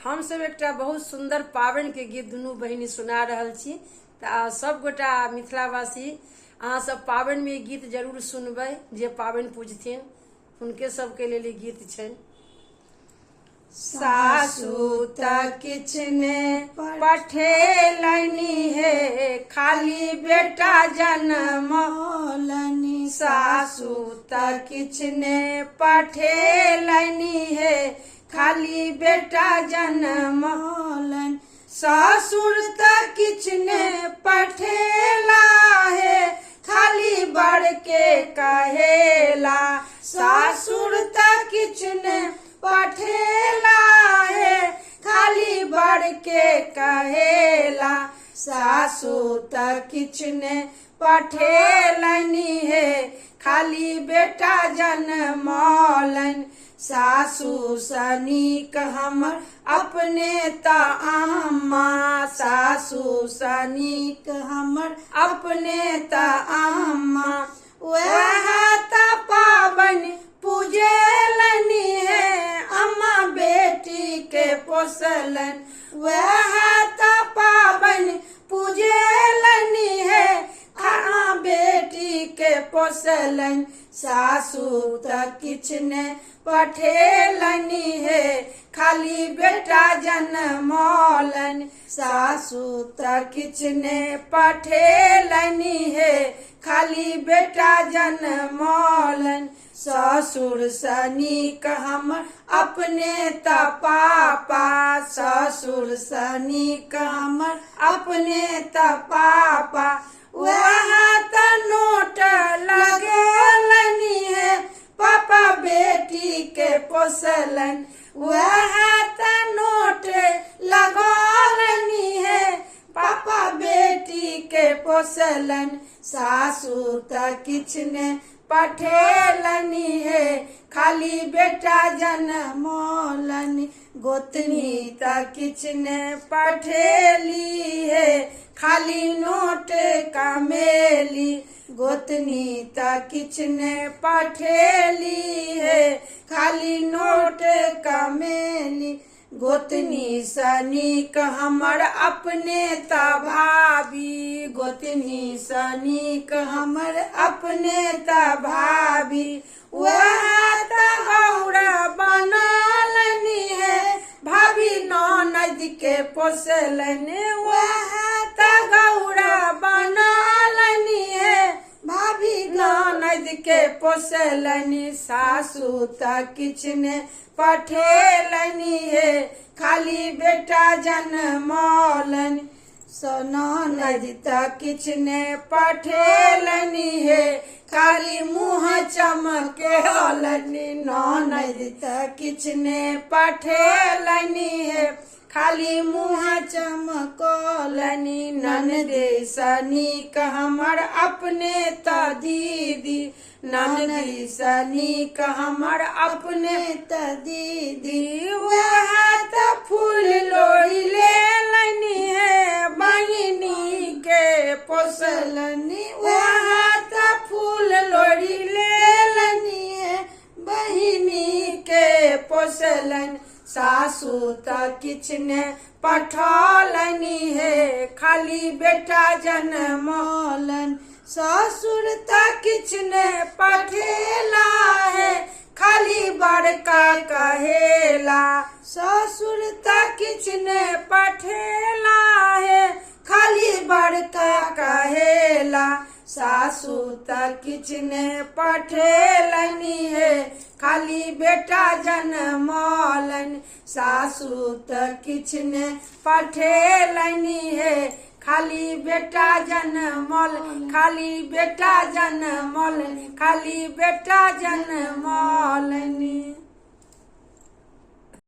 हम सब एकटा बहुत सुंदर पावन के गीत दुनू बहिनी सुना रहल छी। तऽ सब गोटा मिथिलावासी अहाँ सब पावन में गीत जरूर सुनबै। जे पावन पूजथिन हुनके सबके लेल ई गीत छनि। सासु त किछ ने पठेलनि हे, खाली बेटा जनमौलनि। सासु त किछ ने पठेलनि हे, खाली बेटा जनमौलनि। ससुर त किछ ने पठेला हे, खाली बड़ के कहेला। ससुर त किछ ने पठेला हे, खाली बड़ के कहेला। सासु त किछ ने पठेलनि हे, खाली बेटा जनमौलनि। सासु सनीक हमर अपने त अम्मा, सासु सनीक हमर अपने त अम्मा। वह त पावन पूजेलनि हे, अम्मा बेटी के पोसलन। वह त पावन पूजेलनि हे, अम्मा बेटी के पोसलन। सासु त किछ ने पठेलनि हे, खाली बेटा जनमौलनि। सासु त किछ ने पठेलनि हे, खाली बेटा जनमौलनि। ससुर सनीक हमर अपने त पापा, ससुर सनीक हमर अपने त पापा। वह त नोट लगेलनि हे, पापा बेटी के पोसलन। वह त नोट लगौलनि हे, पापा बेटी के पोसलन। सासु त किछ ने पठेलनि हे, खाली बेटा जनमौलनि। गोतनी त किछ ने पठेली हे, खाली नोट कमेली। गोतनी त किछ ने पठेली हे, खाली नोट कमेली। गोतनी सनीक हमर अपने त भाभी, गोतनी सनीक हमर अपने त भाभी। वह त गौरा बनलनि हे, भाभी ननद के पोसलनि। वह त गौरा बनलनि हे, भाभी ननद के पोसलनि। सासु त किछ ने पठेलनि हे, खाली बेटा जनमौलनि। ननद त किछ ने पठेलनि हे, खाली मुँह चमकेलनि। ननद त किछ ने पठेलनि हे, खाली मुँह चमकौलनि। ननदे सनीक हमर अपने त दीदी, ननदी सनीक हमर अपने त दीदी। वह त फूल लोढ़ी लेलनि हे, बहिनी के पोसलनि। वह त फूल लोढ़ी लेलनि हे, बहिनी के पोसलनि। सासु त किछ ने पठौलनि हे, खाली बेटा जनमौलनि। ससुर त किछ ने पठेला हे, खाली बड़का कहेला। ससुर त किछ ने पठेला हे, खाली बड़का कहेला। सासु त किछ ने पठेलनि हे, खाली बेटा जनमौलनि। सासु त किछ ने पठेलनि हे, खाली बेटा जनमौलनि, खाली बेटा जनमौलनि, खाली बेटा जनमौलनि।